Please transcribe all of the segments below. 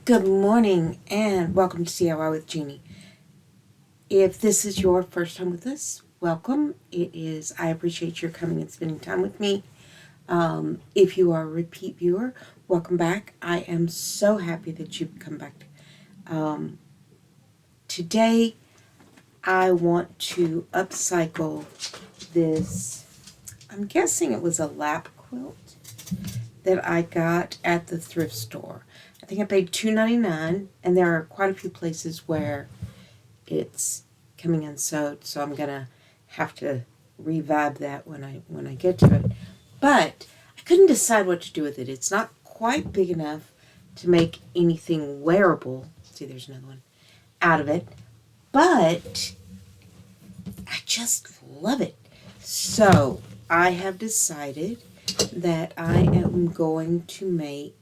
Good morning and welcome to DIY with Jeannie. If this is your first time with us, welcome. I appreciate your coming and spending time with me. If you are a repeat viewer, welcome back. I am so happy that you've come back. Today, I want to upcycle this, I'm guessing it was a lap quilt that I got at the thrift store. I think I paid $2.99, and there are quite a few places where it's coming unsewed, so I'm gonna have to revive that when I get to it. But I couldn't decide what to do with it. It's not quite big enough to make anything wearable. See, there's another one out of it, but I just love it. So I have decided that I am going to make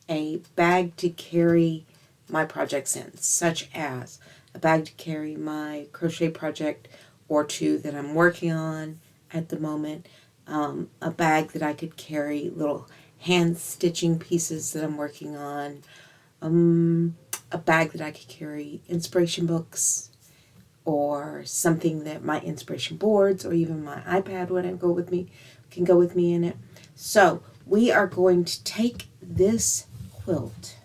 a bag to carry my projects in, such as a bag to carry my crochet project or two that I'm working on at the moment, a bag that I could carry little hand stitching pieces that I'm working on, a bag that I could carry inspiration books or something that my inspiration boards or even my iPad can go with me in it. So we are going to take this quilt,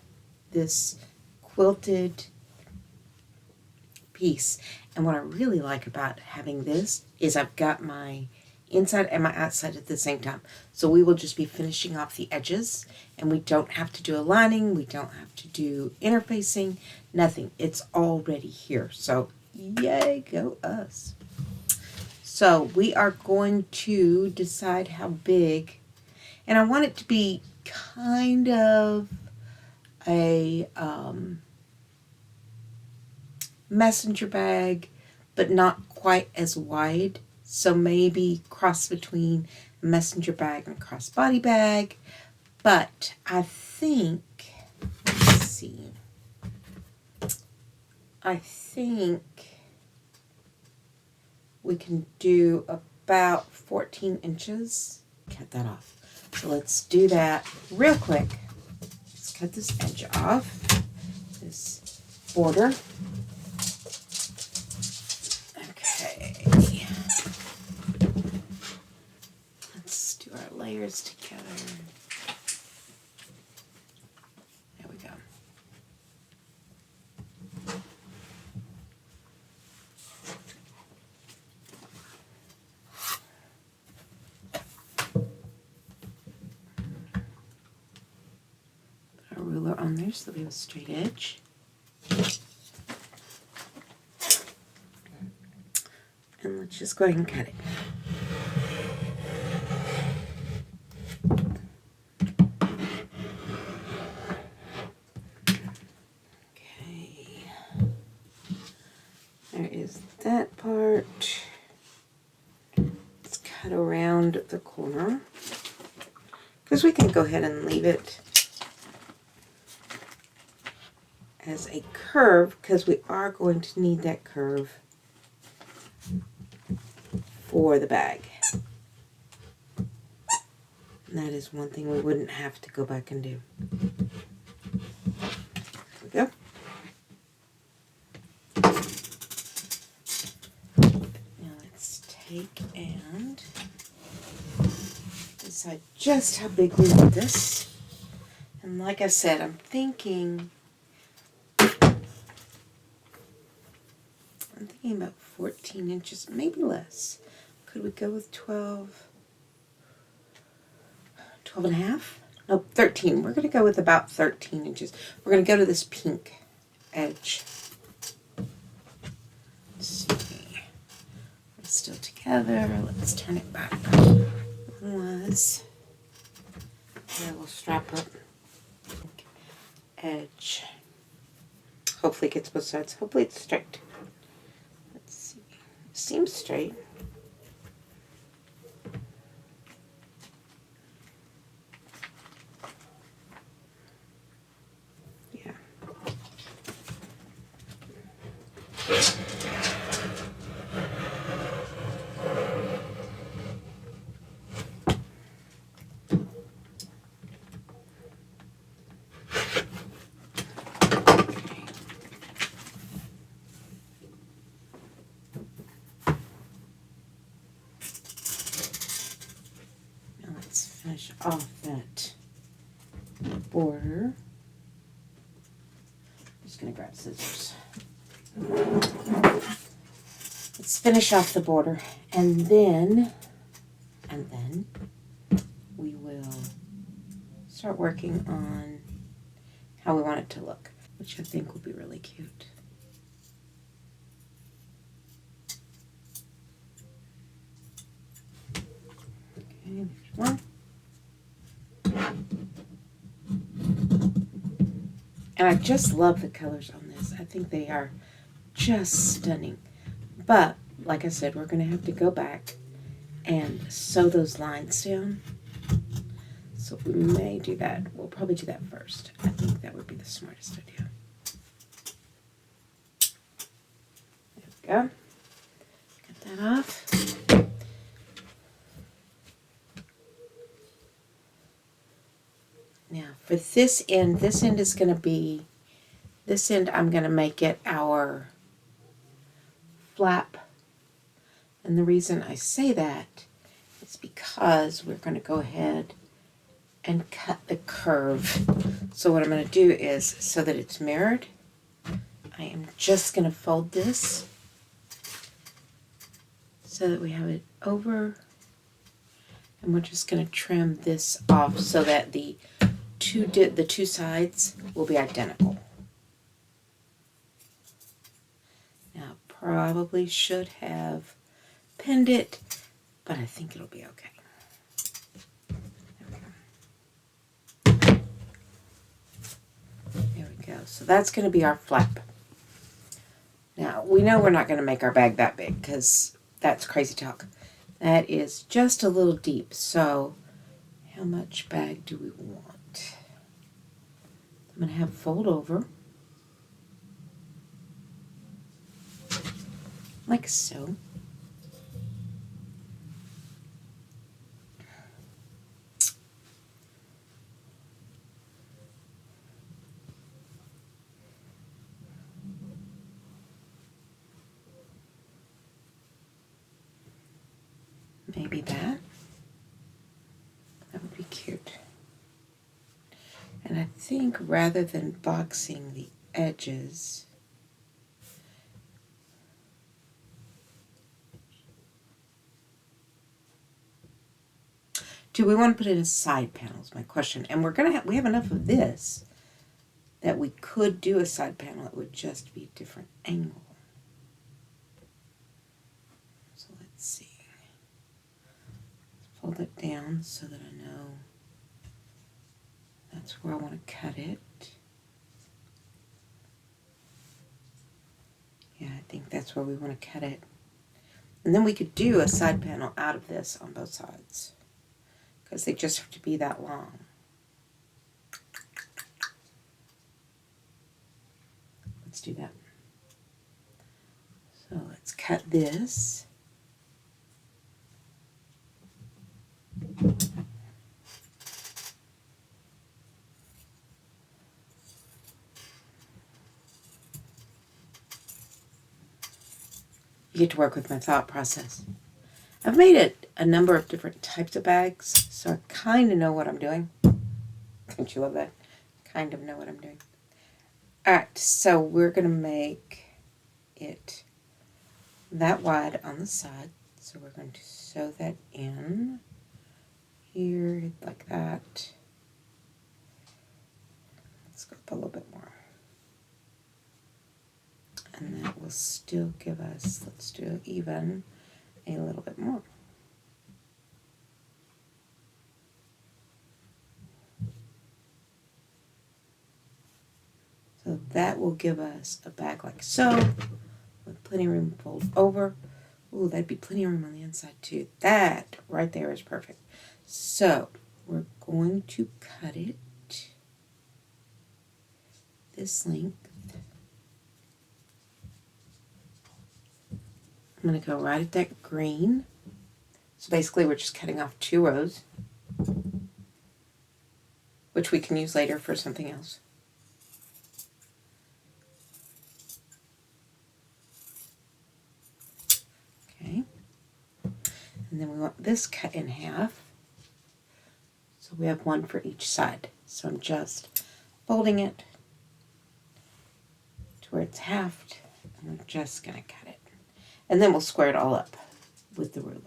this quilted piece, and what I really like about having this is I've got my inside and my outside at the same time. So we will just be finishing off the edges, and we don't have to do a lining, we don't have to do interfacing, nothing. It's already here. So yay, go us. So we are going to decide how big, and I want it to be kind of a messenger bag, but not quite as wide. So maybe cross between a messenger bag and a crossbody bag. But I think, let's see, I think we can do about 14 inches. Cut that off. So let's do that real quick. Let's cut this edge off, this border. Okay. Let's do our layers together. There we go. Put a ruler on there so we have a straight edge. And let's just go ahead and cut it. Okay. There is that part. Let's cut around the corner, because we can go ahead and leave it as a curve, because we are going to need that curve for the bag. And that is one thing we wouldn't have to go back and do. There we go. Now let's take and decide just how big we want this. And like I said, I'm thinking about 14 inches, maybe less. Could we go with 12 and a half? No, 13. We're going to go with about 13 inches. We're going to go to this pink edge. Let's see. We're still together. Let's turn it back. It was. Yeah, we'll strap up. Edge. Hopefully it gets both sides. Hopefully it's straight. Let's see. Seems straight. Yeah. finish off that border. I'm just going to grab scissors. Let's finish off the border, and then we will start working on how we want it to look, which I think will be really cute. Okay, there's one. And I just love the colors on this. I think they are just stunning. But, like I said, we're going to have to go back and sew those lines down. So we may do that. We'll probably do that first. I think that would be the smartest idea. There we go. Get that off. Now for this end is going to be, this end I'm going to make it our flap. And the reason I say that is because we're going to go ahead and cut the curve. So what I'm going to do is, so that it's mirrored, I am just going to fold this so that we have it over, and we're just going to trim this off so that the two sides will be identical. Now probably should have pinned it, but I think it'll be okay. There we go. So that's going to be our flap. Now, we know we're not going to make our bag that big because that's crazy talk. That is just a little deep. So how much bag do we want? I'm going to have fold over, like so. Maybe that. That would be cute. And I think rather than boxing the edges, do we want to put in a side panel is my question. And we have enough of this that we could do a side panel. It would just be a different angle. So let's see. Let's fold it down so that I know that's where I want to cut it. Yeah, I think that's where we want to cut it. And then we could do a side panel out of this on both sides, because they just have to be that long. Let's do that. So let's cut this. You get to work with my thought process. I've made a number of different types of bags, so I kind of know what I'm doing. Don't you love that? Kind of know what I'm doing. Alright, so we're going to make it that wide on the side. So we're going to sew that in here like that. Let's go up a little bit more. And that will still give us, let's do even a little bit more. So that will give us a bag like so, with plenty of room to fold over. Ooh, that'd be plenty of room on the inside too. That right there is perfect. So we're going to cut it this length. I'm going to go right at that green. So basically we're just cutting off 2 rows, which we can use later for something else. Okay. And then we want this cut in half. So we have one for each side. So I'm just folding it to where it's halved, and we're just going to cut it. And then we'll square it all up with the ruler.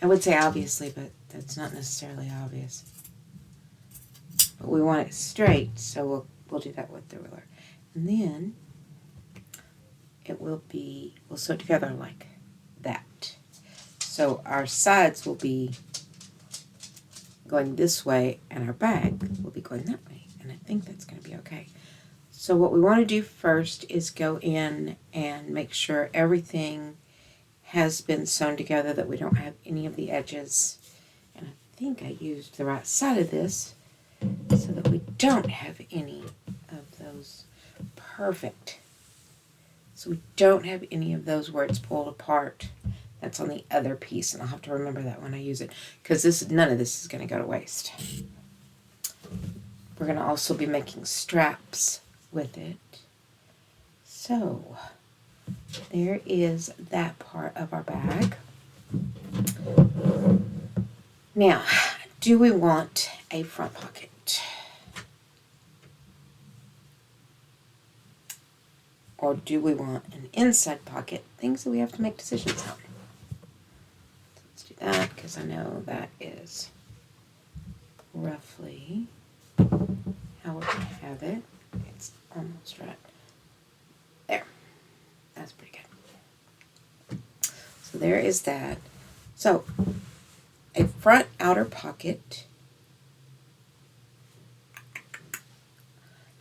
I would say obviously, but that's not necessarily obvious. But we want it straight, so we'll do that with the ruler. And then it will be, we'll sew it together like that. So our sides will be going this way and our bag will be going that way. And I think that's going to be okay. So what we want to do first is go in and make sure everything has been sewn together, that we don't have any of the edges. And I think I used the right side of this so that we don't have any of those. Perfect. So we don't have any of those where it's pulled apart. That's on the other piece, and I'll have to remember that when I use it, because none of this is going to go to waste. We're going to also be making straps with it. So there is that part of our bag. Now, do we want a front pocket? Or do we want an inside pocket? Things that we have to make decisions on. Let's do that, because I know that is roughly how we're going to have it. It's almost right. There. That's pretty good. So there is that. So a front outer pocket,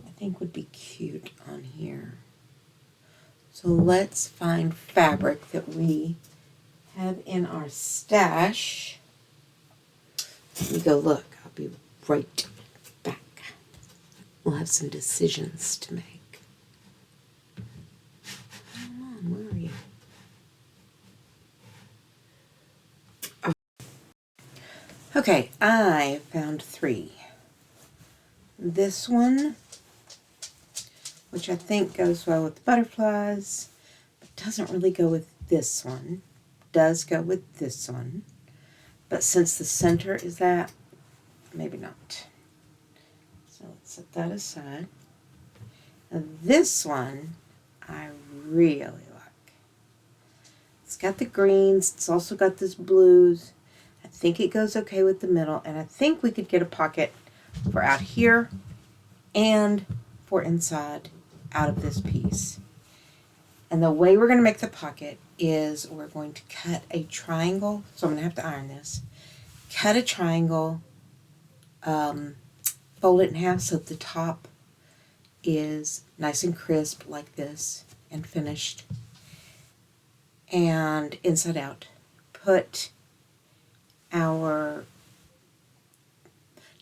I think would be cute on here. So let's find fabric that we have in our stash. Let me go look. I'll be right back. We'll have some decisions to make. Come on, where are you? Oh. Okay, I found 3. This one, which I think goes well with the butterflies, but doesn't really go with this one. Does go with this one, but since the center is that, maybe not. So let's set that aside. Now this one I really like. It's got the greens, it's also got this blues. I think it goes okay with the middle, and I think we could get a pocket for out here and for inside out of this piece. And the way we're going to make the pocket is we're going to cut a triangle. So I'm going to have to iron this. Cut a triangle, fold it in half so that the top is nice and crisp like this and finished. And inside out, put our,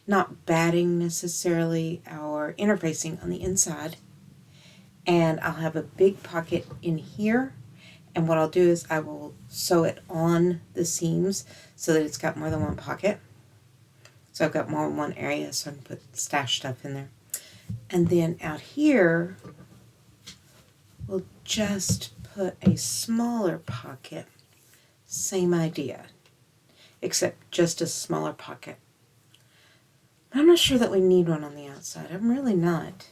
not batting necessarily, our interfacing on the inside. And I'll have a big pocket in here, and what I'll do is I will sew it on the seams so that it's got more than one pocket. So I've got more in one area, so I can put stash stuff in there. And then out here, we'll just put a smaller pocket. Same idea, except just a smaller pocket. I'm not sure that we need one on the outside. I'm really not.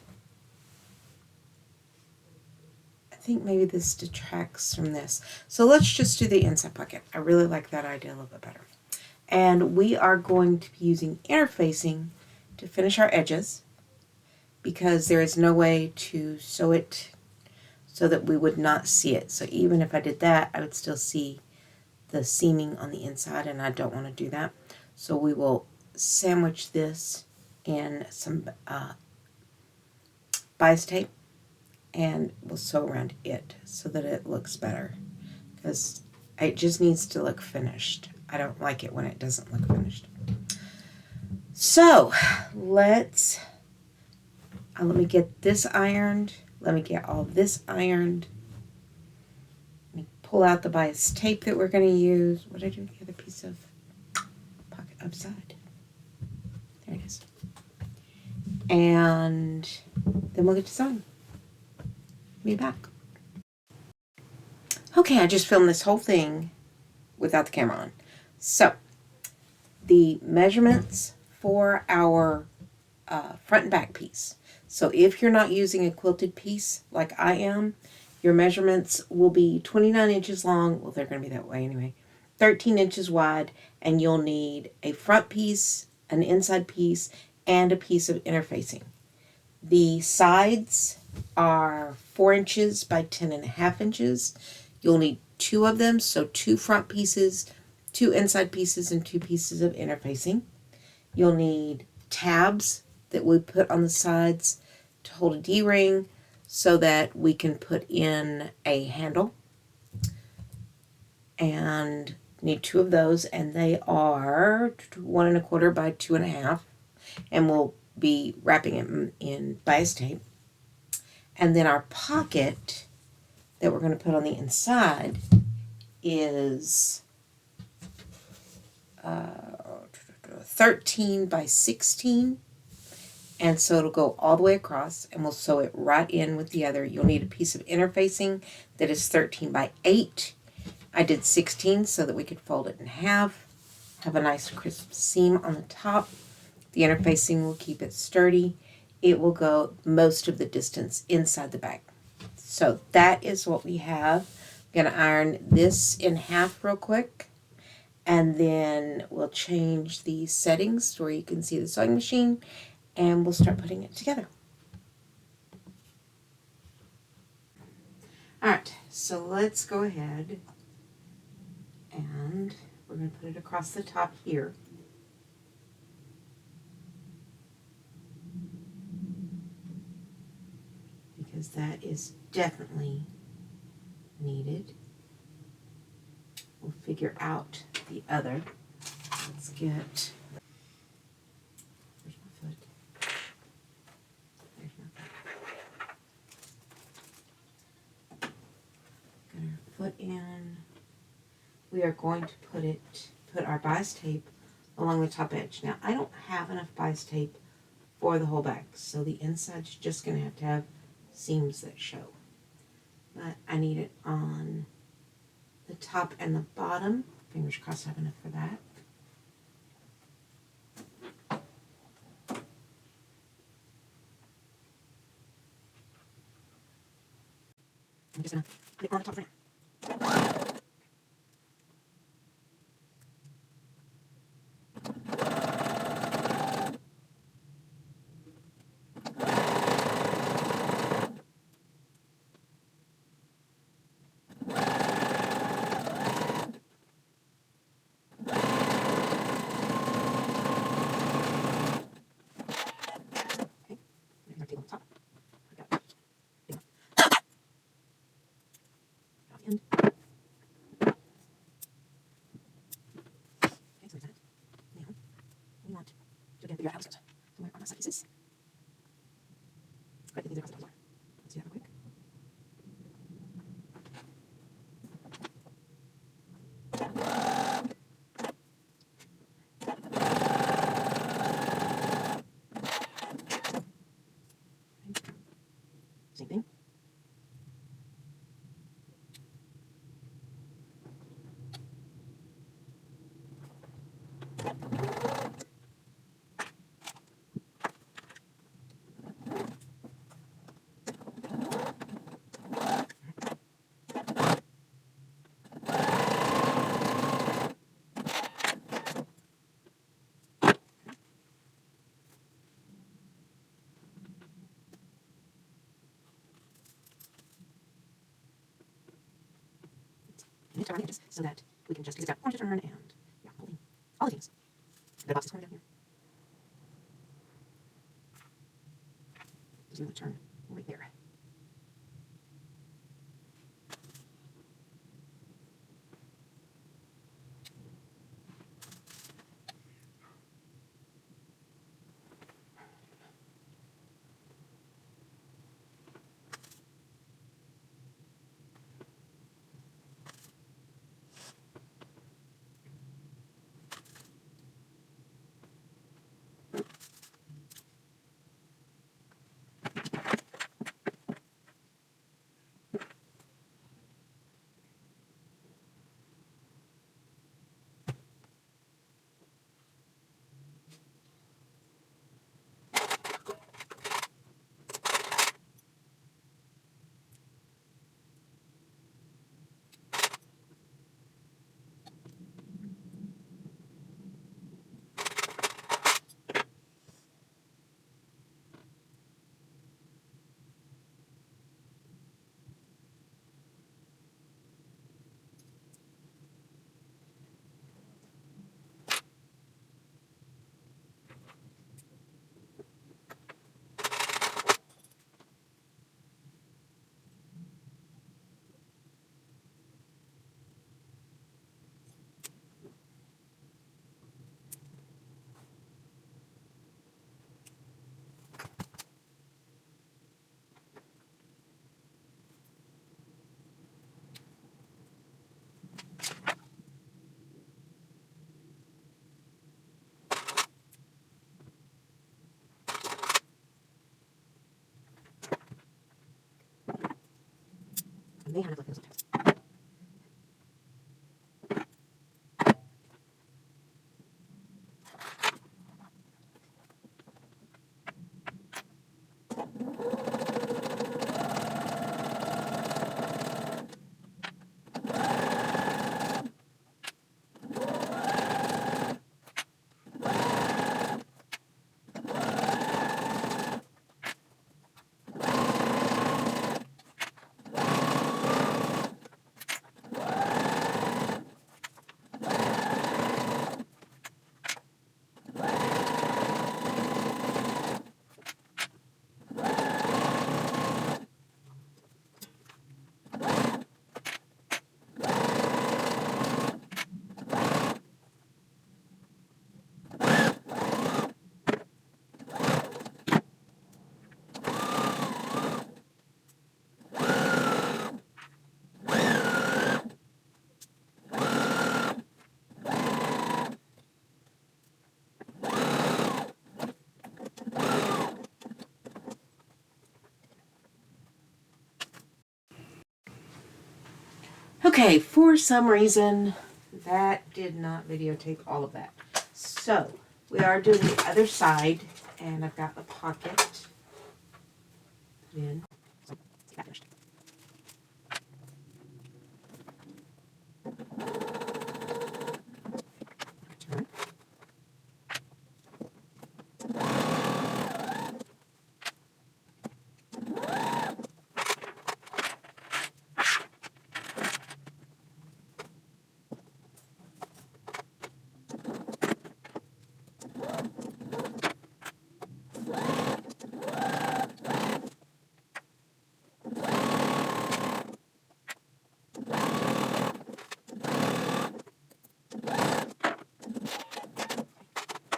I think maybe this detracts from this. So let's just do the inside pocket. I really like that idea a little bit better. And we are going to be using interfacing to finish our edges, because there is no way to sew it so that we would not see it. So even if I did that, I would still see the seaming on the inside, and I don't want to do that. So we will sandwich this in some bias tape, and we'll sew around it so that it looks better, because it just needs to look finished. I don't like it when it doesn't look finished. So let me get this ironed. Let me get all this ironed. Let me pull out the bias tape that we're going to use. What did I do with the other piece of pocket upside? There it is. And then we'll get to sewing. Be back. Okay, I just filmed this whole thing without the camera on. So, the measurements for our front and back piece. So if you're not using a quilted piece like I am, your measurements will be 29 inches long. Well, they're going to be that way anyway. 13 inches wide, and you'll need a front piece, an inside piece, and a piece of interfacing. The sides are 4 inches by 10.5 inches. You'll need 2 of them, so 2 front pieces, 2 inside pieces, and 2 pieces of interfacing. You'll need tabs that we put on the sides to hold a D-ring so that we can put in a handle. And need 2 of those, and they are 1 1/4 by 2.5, and we'll be wrapping it in bias tape. And then our pocket that we're going to put on the inside is 13 by 16, and so it'll go all the way across, and we'll sew it right in with the other. You'll need a piece of interfacing that is 13 by 8. I did 16 so that we could fold it in half, have a nice crisp seam on the top. The interfacing will keep it sturdy. It will go most of the distance inside the bag. So that is what we have. I'm going to iron this in half real quick, and then we'll change the settings to where you can see the sewing machine, and we'll start putting it together. Alright, so let's go ahead and we're going to put it across the top here. Because that is definitely needed. We'll figure out the other. Let's get, where's my foot? There's my foot. Get our foot in. We are going to put our bias tape along the top edge. Now, I don't have enough bias tape for the whole bag, so the inside's just going to have seams that show. But I need it on the top and the bottom. Fingers crossed I have enough for that. I'm just going to put it on the top for now. Figure out how this goes. So where are my side pieces? Right, these are across the top. Let's do that real quick. Same thing. And turn around the edges so that we can just, because it's got a corner to turn and, yeah, all the things. The box is corner down here. Just want to turn right there. me. I have to look at those sometimes. Okay, for some reason, that did not videotape all of that. So, we are doing the other side, and I've got the pocket put in. So, let's get that finished. Turn.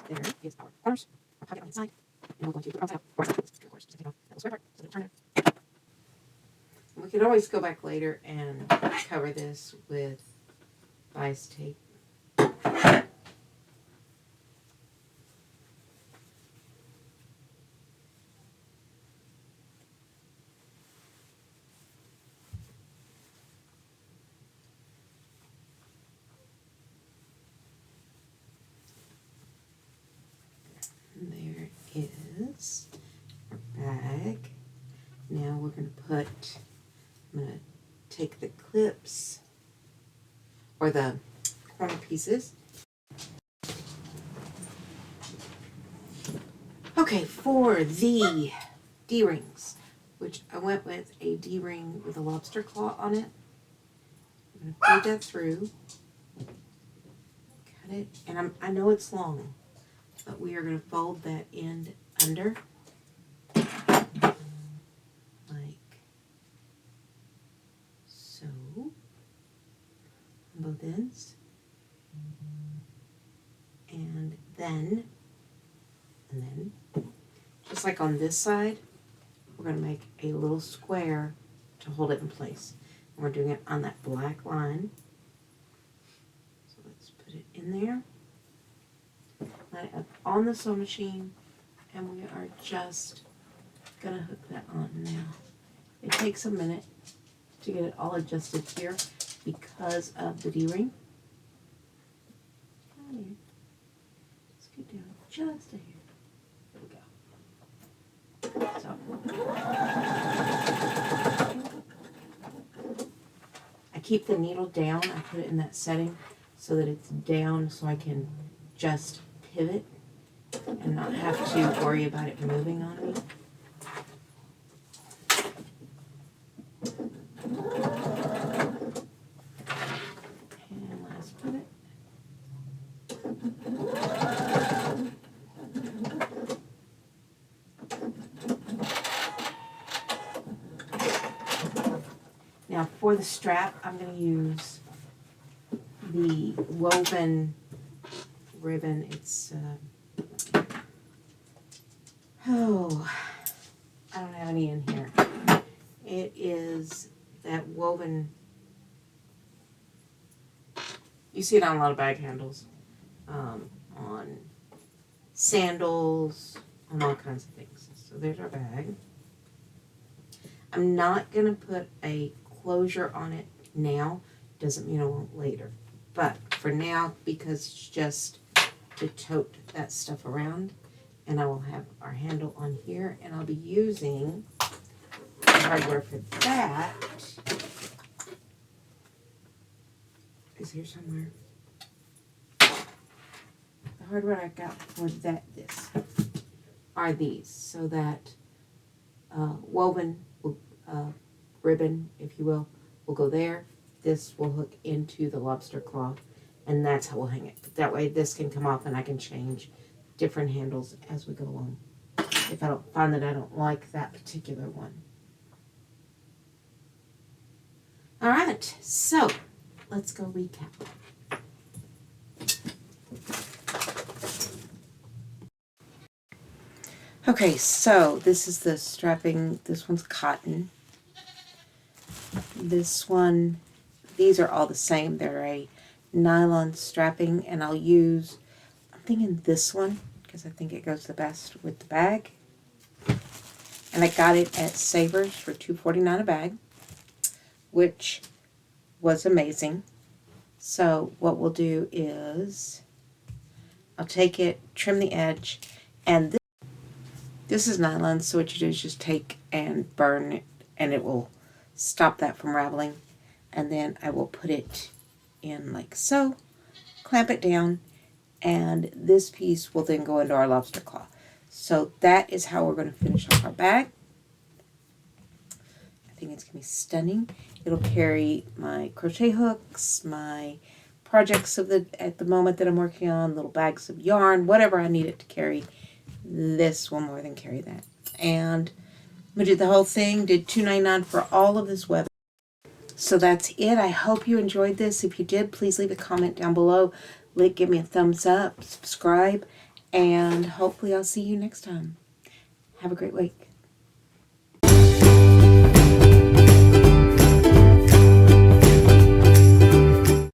There is our corners, our pocket on the inside, and we're going to put it on the outside. Of course, just take off that little square part, so it'll turn there. We could always go back later and cover this with bias tape. And there is our bag. Now we're going to put, I'm going to take the clips or the corner pieces. Okay, for the D-rings, which I went with a D-ring with a lobster claw on it. I'm going to feed that through, cut it, and I know it's long, but we are going to fold that end under, like so, on both ends, and then, just like on this side, we're going to make a little square to hold it in place. And we're doing it on that black line. So let's put it in there. Line it up on the sewing machine, and we are just going to hook that on now. It takes a minute to get it all adjusted here because of the D-ring. Just get down just a hair. There we go. So, I keep the needle down. I put it in that setting so that it's down so I can just pivot and not have to worry about it moving on me. And last pivot. Now for the strap, I'm going to use the woven ribbon. It's, I don't have any in here. It is that woven, you see it on a lot of bag handles, on sandals, on all kinds of things. So there's our bag. I'm not going to put a closure on it now doesn't mean I won't later. But for now, because it's just to tote that stuff around, and I will have our handle on here, and I'll be using the hardware for that is here somewhere. The hardware I got for this are these, so that woven ribbon, if you will go there. This will hook into the lobster claw, and that's how we'll hang it. That way this can come off and I can change different handles as we go along if I don't find that I don't like that particular one. All right, so let's go recap. Okay, so this is the strapping. This one's cotton. This one, these are all the same. They're a nylon strapping, and I'll use, I'm thinking this one because I think it goes the best with the bag. And I got it at Savers for $2.49 a bag, which was amazing. So what we'll do is I'll take it, trim the edge, and this is nylon, so what you do is just take and burn it, and it will stop that from raveling. And then I will put it in like so, clamp it down, and this piece will then go into our lobster claw. So that is how we're going to finish off our bag. I think it's going to be stunning. It'll carry my crochet hooks, my projects at the moment that I'm working on, little bags of yarn, whatever I need it to carry. This will more than carry that. And we did the whole thing, did $2.99 for all of this web. So that's it. I hope you enjoyed this. If you did, please leave a comment down below. Give me a thumbs up, subscribe, and hopefully I'll see you next time. Have a great week.